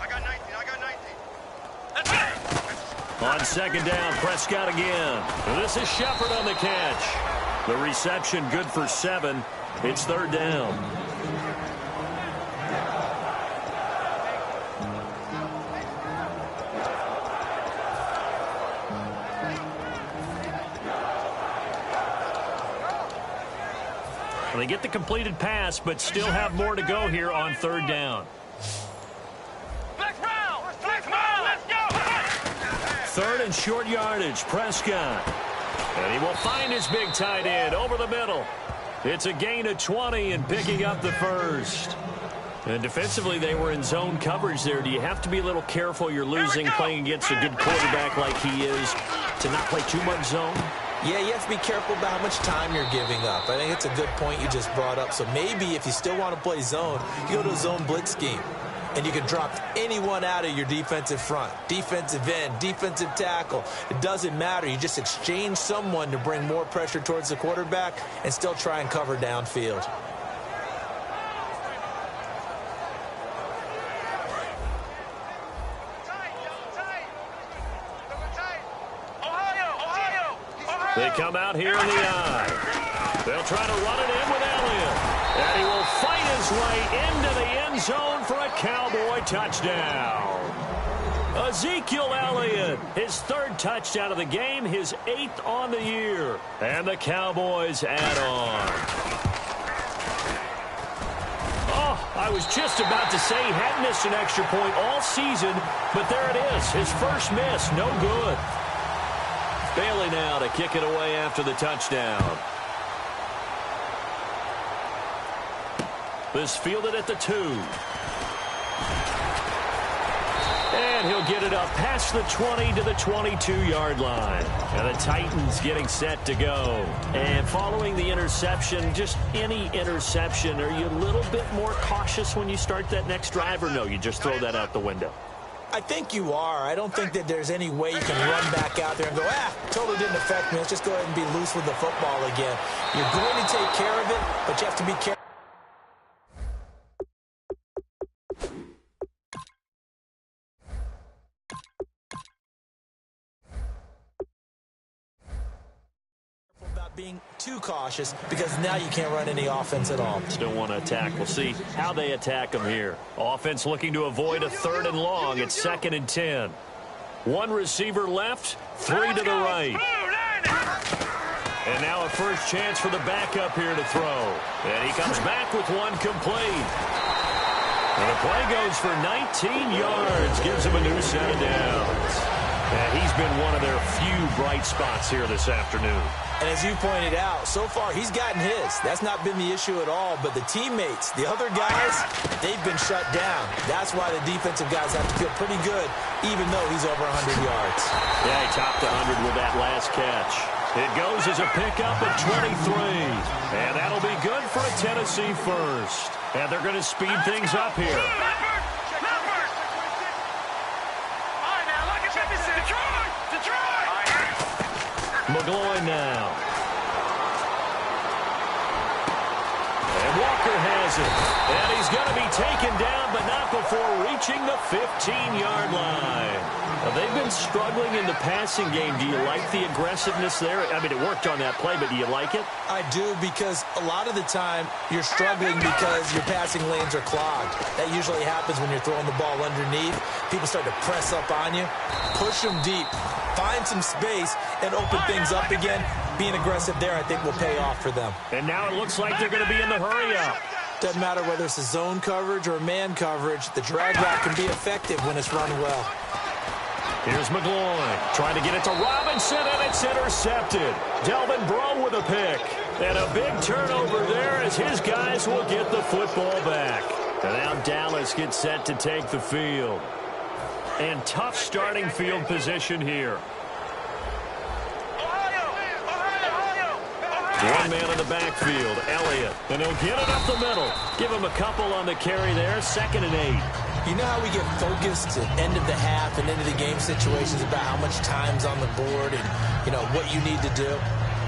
I got 19. That's it. On second down, Prescott again. This is Shepard on the catch. The reception good for 7. It's third down. They get the completed pass, but still have more to go here on third down. Let's go. Third and short yardage, Prescott. And he will find his big tight end over the middle. It's a gain of 20 and picking up the first. And defensively, they were in zone coverage there. Do you have to be a little careful? You're losing playing against a good quarterback like he is to not play too much zone? Yeah, you have to be careful about how much time you're giving up. I think it's a good point you just brought up. So maybe if you still want to play zone, you go to a zone blitz scheme. And you can drop anyone out of your defensive front, defensive end, defensive tackle. It doesn't matter. You just exchange someone to bring more pressure towards the quarterback and still try and cover downfield. They come out here in the eye. They'll try to run it in with Elliott. And he will fight his way into the end zone for a Cowboy touchdown. Ezekiel Elliott, his third touchdown of the game, his 8th on the year. And the Cowboys add on. Oh, I was just about to say he hadn't missed an extra point all season, but there it is, his first miss, no good. Bailey now to kick it away after the touchdown. This fielded at the 2. And he'll get it up past the 20 to the 22-yard line. And the Titans getting set to go. And following the interception, just any interception, are you a little bit more cautious when you start that next drive, or no, you just throw that out the window? I think you are. I don't think that there's any way you can run back out there and go, totally didn't affect me. Let's just go ahead and be loose with the football again. You're going to take care of it, but you have to be careful. Being too cautious because now you can't run any offense at all. Still want to attack. We'll see how they attack them here. Offense looking to avoid a 3rd and long. It's 2nd and 10. One receiver left, 3 to the right. And now a first chance for the backup here to throw. And he comes back with one complete. And the play goes for 19 yards. Gives him a new set of downs. And he's been one of their few bright spots here this afternoon. And as you pointed out, so far he's gotten his. That's not been the issue at all. But the teammates, the other guys, they've been shut down. That's why the defensive guys have to feel pretty good, even though he's over 100 yards. Yeah, he topped 100 with that last catch. It goes as a pickup at 23. And that'll be good for a Tennessee first. And they're going to speed things up here. McGloin now. And Walker has it. And he's going to be taken down, but not up before reaching the 15-yard line. Now, they've been struggling in the passing game. Do you like the aggressiveness there? I mean, it worked on that play, but do you like it? I do, because a lot of the time you're struggling because your passing lanes are clogged. That usually happens when you're throwing the ball underneath. People start to press up on you. Push them deep. Find some space and open things up again. Being aggressive there, I think, will pay off for them. And now it looks like they're going to be in the hurry-up. Doesn't matter whether it's a zone coverage or a man coverage. The drag route can be effective when it's run well. Here's McGloin trying to get it to Robinson, and it's intercepted. Delvin Breaux with a pick. And a big turnover there as his guys will get the football back. And now Dallas gets set to take the field. And tough starting field position here. One man in the backfield, Elliott. And he'll get it up the middle. Give him a couple on the carry there, 2nd and 8. You know how we get focused at end of the half and into the game situations about how much time's on the board and, you know, what you need to do?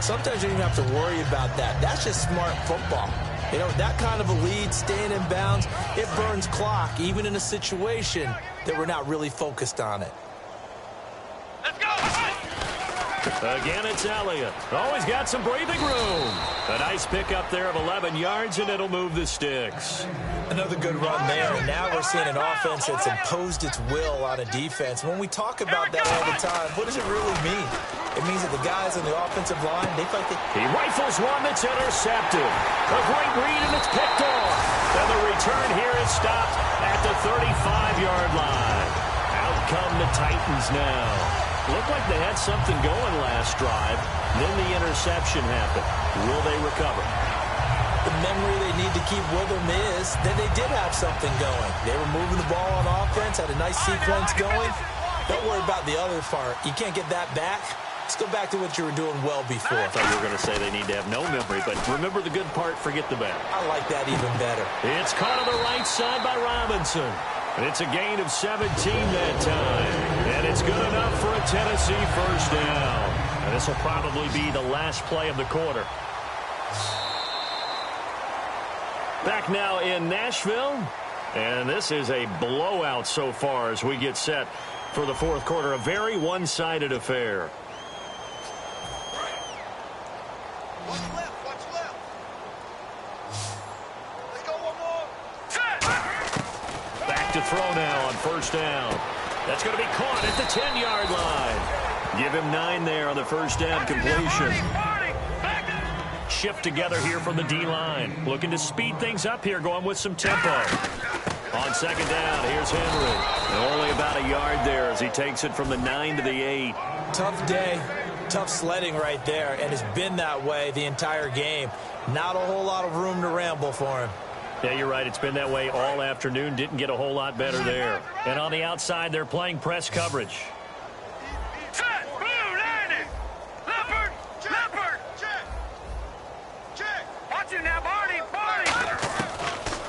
Sometimes you don't even have to worry about that. That's just smart football. You know, that kind of a lead, staying in bounds, it burns clock, even in a situation that we're not really focused on it. Let's go! Again, it's Elliott. Always got some breathing room. A nice pickup there of 11 yards, and it'll move the sticks. Another good run there, and now we're seeing an offense that's imposed its will on a defense. When we talk about that all the time, what does it really mean? It means that the guys on the offensive line, they fight the... He rifles one that's intercepted. A great read, and it's picked off. And the return here is stopped at the 35-yard line. Out come the Titans now. Looked like they had something going last drive. Then the interception happened. Will they recover? The memory they need to keep with them is that they did have something going. They were moving the ball on offense, had a nice sequence going. Don't worry about the other part. You can't get that back. Let's go back to what you were doing well before. I thought you were going to say they need to have no memory, but remember the good part, forget the bad. I like that even better. It's caught on the right side by Robinson. And it's a gain of 17 that time. And it's good enough for a Tennessee first down. And this will probably be the last play of the quarter. Back now in Nashville. And this is a blowout so far as we get set for the fourth quarter. A very one-sided affair. Watch left, watch left. Let's go one more. Back to throw now on first down. That's going to be caught at the 10-yard line. Give him 9 there on the first down completion. Shift together here from the D-line. Looking to speed things up here, going with some tempo. On second down, here's Henry. And only about a yard there as he takes it from the 9 to the 8. Tough day. Tough sledding right there, and it's been that way the entire game. Not a whole lot of room to ramble for him. Yeah, you're right. It's been that way all afternoon. Didn't get a whole lot better there. And on the outside, they're playing press coverage. Set, blue, landing. Leopard, leopard. Check. Check. Watch it now, Barney, Barney.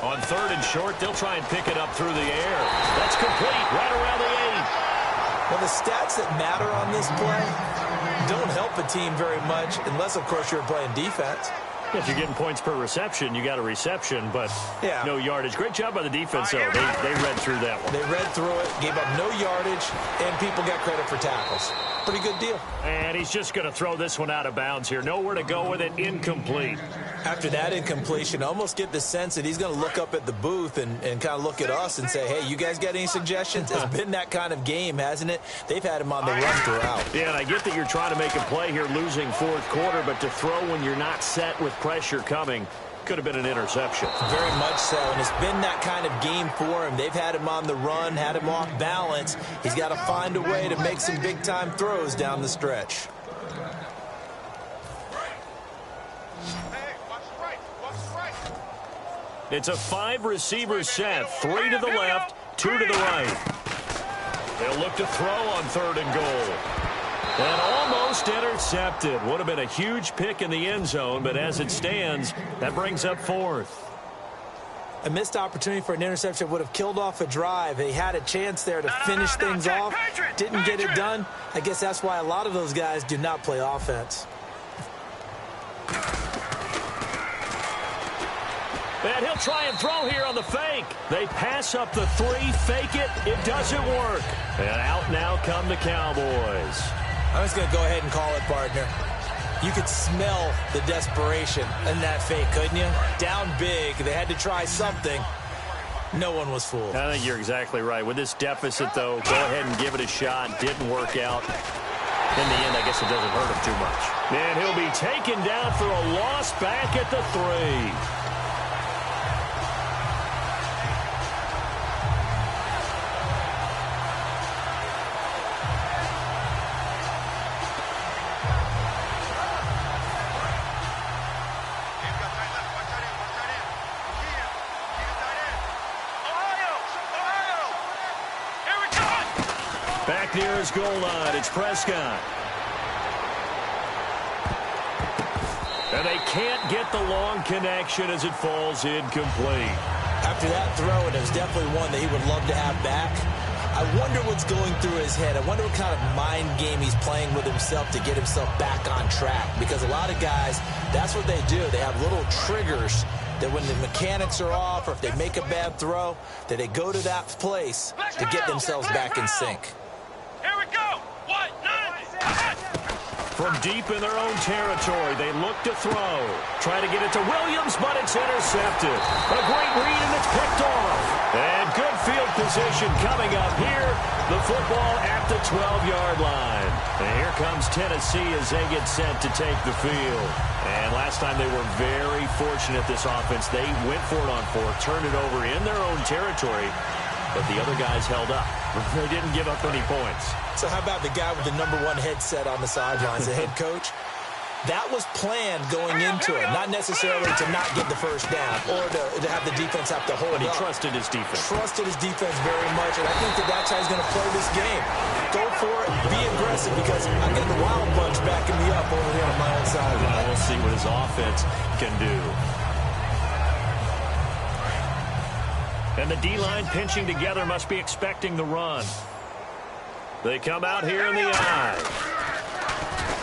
On third and short, they'll try and pick it up through the air. That's complete right around the 8. Well, the stats that matter on this play don't help a team very much unless, of course, you're playing defense. If you're getting points per reception, you got a reception, but yeah, no yardage. Great job by the defense, though. They read through that one. They read through it, gave up no yardage, and people got credit for tackles. Pretty good deal. And he's just going to throw this one out of bounds here. Nowhere to go with it. Incomplete. After that incompletion, I almost get the sense that he's going to look up at the booth and kind of look at us and say, hey, you guys got any suggestions? It's been that kind of game, hasn't it? They've had him on the run throughout. Yeah, and I get that you're trying to make a play here, losing fourth quarter, but to throw when you're not set with pressure coming could have been an interception. Very much so, and it's been that kind of game for him. They've had him on the run, had him off balance. He's got to find a way to make some big-time throws down the stretch. It's a 5-receiver set, 3 to the left, 2 to the right. They'll look to throw on third and goal. And almost intercepted. Would have been a huge pick in the end zone, but as it stands, that brings up fourth. A missed opportunity for an interception would have killed off a drive. They had a chance there to finish things off. Didn't get it done. I guess that's why a lot of those guys do not play offense. And he'll try and throw here on the fake. They pass up the 3, fake it. It doesn't work. And out now come the Cowboys. I'm just going to go ahead and call it, partner. You could smell the desperation in that fake, couldn't you? Down big. They had to try something. No one was fooled. I think you're exactly right. With this deficit, though, go ahead and give it a shot. Didn't work out. In the end, I guess it doesn't hurt him too much. And he'll be taken down for a loss back at the 3. Back near his goal line, it's Prescott. And they can't get the long connection as it falls incomplete. After that throw, it was definitely one that he would love to have back. I wonder what's going through his head. I wonder what kind of mind game he's playing with himself to get himself back on track. Because a lot of guys, that's what they do. They have little triggers that when the mechanics are off or if they make a bad throw, that they go to that place to get themselves back in sync. Here we go. 1-9. From deep in their own territory, they look to throw. Try to get it to Williams, but it's intercepted. A great read, and it's picked off. And good field position coming up here. The football at the 12-yard line. And here comes Tennessee as they get set to take the field. And last time they were very fortunate, this offense. They went for it on 4th, turned it over in their own territory, but the other guys held up. They didn't give up any points. So how about the guy with the #1 headset on the sidelines, the head coach? That was planned going into it, not necessarily to not get the first down or to have the defense have to hold But he up. trusted his defense. Trusted his defense very much, and I think that's how he's going to play this game. Go for it, be aggressive, because I got the Wild Bunch backing me up over here on my own side. We'll see what his offense can do. And the D-line pinching together must be expecting the run. They come out here in the eye.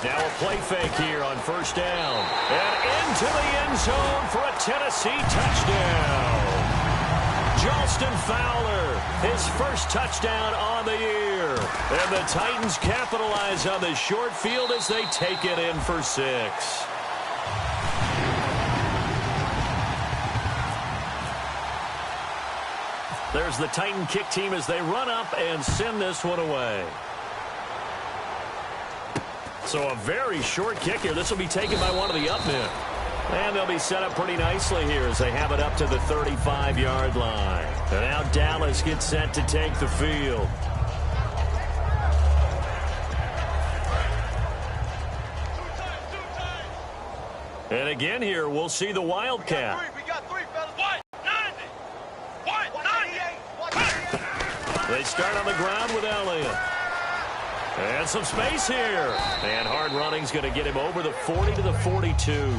Now a play fake here on 1st down. And into the end zone for a Tennessee touchdown. Jalston Fowler, his first touchdown on the year. And the Titans capitalize on the short field as they take it in for 6. There's the Titan kick team as they run up and send this one away. So a very short kick here. This will be taken by one of the up men. And they'll be set up pretty nicely here as they have it up to the 35-yard line. And now Dallas gets set to take the field. And again here, we'll see the Wildcat. We got 3, fellas. 1-90. 1-90. They start on the ground with Elliott. And some space here. And hard running's going to get him over the 40 to the 42.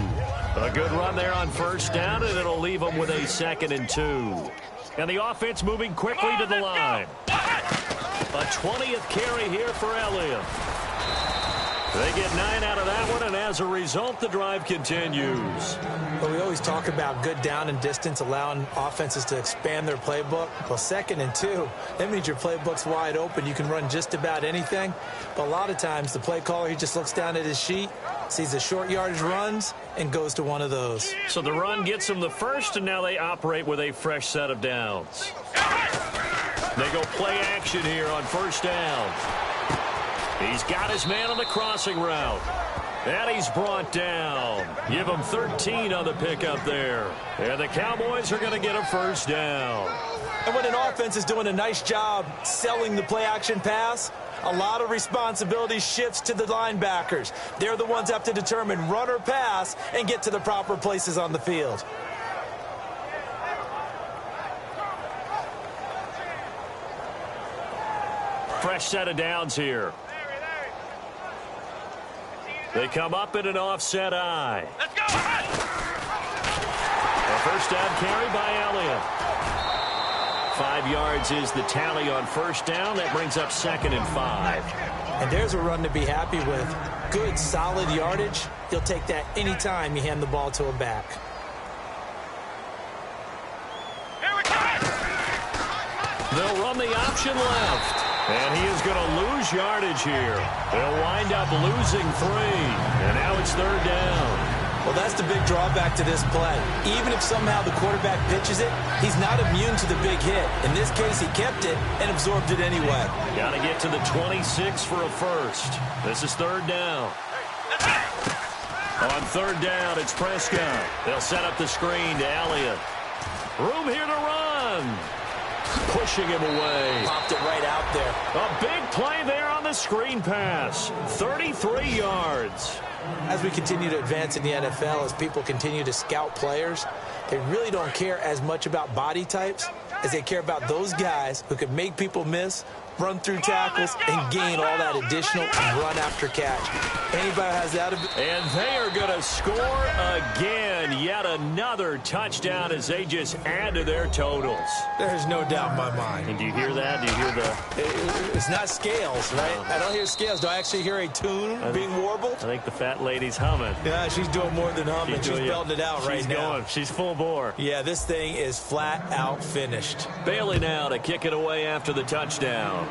A good run there on 1st down, and it'll leave him with a 2nd and 2. And the offense moving quickly to the line. A 20th carry here for Elliott. They get 9 out of that one, and as a result, the drive continues. Well, we always talk about good down and distance, allowing offenses to expand their playbook. Well, 2nd and 2, that means your playbook's wide open. You can run just about anything. But a lot of times, the play caller, he just looks down at his sheet, sees the short yardage runs, and goes to one of those. So the run gets them the first, and now they operate with a fresh set of downs. They go play action here on 1st down. He's got his man on the crossing route. And he's brought down. Give him 13 on the pickup there. And the Cowboys are going to get a 1st down. And when an offense is doing a nice job selling the play-action pass, a lot of responsibility shifts to the linebackers. They're the ones that have to determine run or pass and get to the proper places on the field. Fresh set of downs here. They come up in an offset eye. Let's go. A 1st down carry by Elliott. 5 yards is the tally on 1st down. That brings up 2nd and 5. And there's a run to be happy with. Good, solid yardage. You'll take that anytime you hand the ball to a back. They'll run the option left. And he is going to lose yardage here. They'll wind up losing 3. And now it's 3rd down. Well, that's the big drawback to this play. Even if somehow the quarterback pitches it, he's not immune to the big hit. In this case, he kept it and absorbed it anyway. Got to get to the 26 for a first. This is 3rd down. On 3rd down, it's Prescott. They'll set up the screen to Elliott. Room here to run. Pushing him away. Popped it right out there. A big play there on the screen pass. 33 yards. As we continue to advance in the NFL, as people continue to scout players, they really don't care as much about body types as they care about those guys who can make people miss, run through tackles, and gain all that additional run after catch. Anybody has that? And they are going to score again. Yet another touchdown as they just add to their totals. There's no doubt in my mind. And do you hear that? Do you hear the... It's not scales, right? I don't hear scales. Do I actually hear a tune being warbled? I think the fat lady's humming. Yeah, she's doing more than humming. She's belting it out right now. She's full bore. Yeah, this thing is flat out finished. Bailey now to kick it away after the touchdown.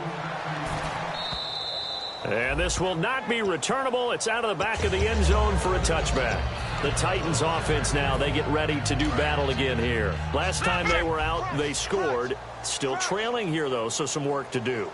And this will not be returnable. It's out of the back of the end zone for a touchback. The Titans offense now, they get ready to do battle again here. Last time they were out, they scored. Still trailing here, though, so some work to do.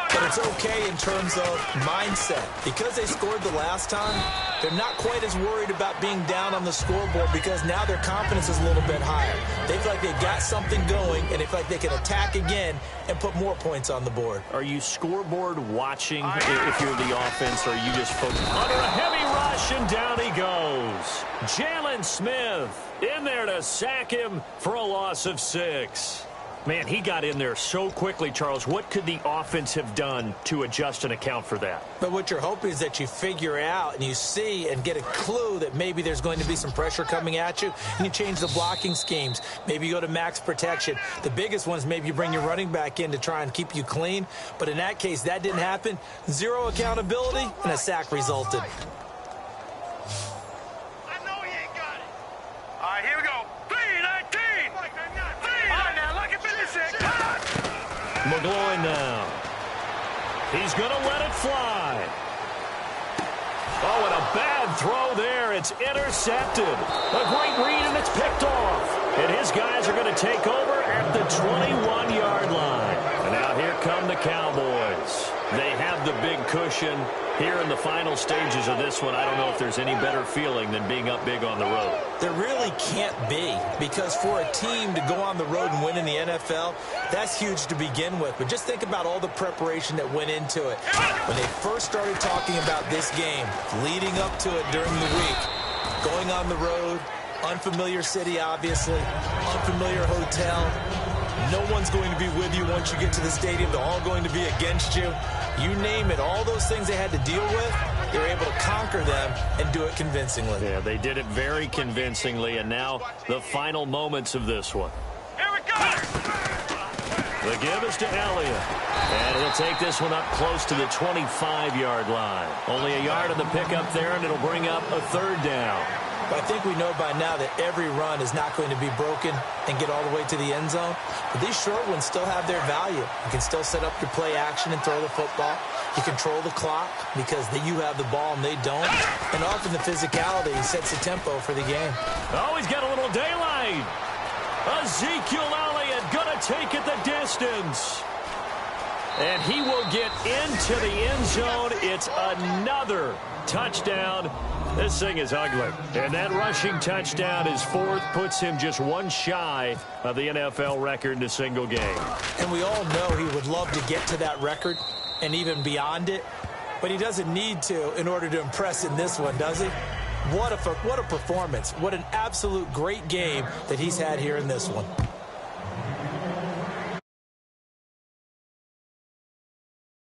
But it's okay in terms of mindset. Because they scored the last time, they're not quite as worried about being down on the scoreboard because now their confidence is a little bit higher. They feel like they've got something going, and they feel like they can attack again and put more points on the board. Are you scoreboard watching if you're the offense, or are you just focused? Under a heavy rush, and down he goes. Jalen Smith in there to sack him for a loss of 6. Man, he got in there so quickly, Charles. What could the offense have done to adjust and account for that? But what you're hoping is that you figure out and you see and get a clue that maybe there's going to be some pressure coming at you, and you change the blocking schemes. Maybe you go to max protection. The biggest one is maybe you bring your running back in to try and keep you clean. But in that case, that didn't happen. 0 accountability, and a sack resulted. I know he ain't got it. All right, here we go. 3-19. All right, now, look at 56. McGloin now. He's going to let it fly. Oh, and a bad throw there. It's intercepted. A great read, and it's picked off. And his guys are going to take over at the 21-yard line. And now here come the Cowboys. They have the big cushion here in the final stages of this one. I don't know if there's any better feeling than being up big on the road. There really can't be, because for a team to go on the road and win in the NFL, that's huge to begin with. But just think about all the preparation that went into it. When they first started talking about this game, leading up to it during the week, going on the road, unfamiliar city, obviously, unfamiliar hotel. No one's going to be with you once you get to the stadium. They're all going to be against you. You name it, all those things they had to deal with, they were able to conquer them and do it convincingly. Yeah, they did it very convincingly, and now the final moments of this one. Here we go. The give is to Elliott. And he'll take this one up close to the 25-yard line. Only a yard of the pickup there, and it'll bring up a 3rd down. But I think we know by now that every run is not going to be broken and get all the way to the end zone. But these short ones still have their value. You can still set up your play action and throw the football. You control the clock because you have the ball and they don't. And often the physicality sets the tempo for the game. Oh, he's got a little daylight. Ezekiel Elliott going to take it the distance. And he will get into the end zone. It's another touchdown. This thing is ugly. And that rushing touchdown is 4th, puts him just one shy of the NFL record in a single game. And we all know he would love to get to that record and even beyond it. But he doesn't need to in order to impress in this one, does he? What a performance. What an absolute great game that he's had here in this one.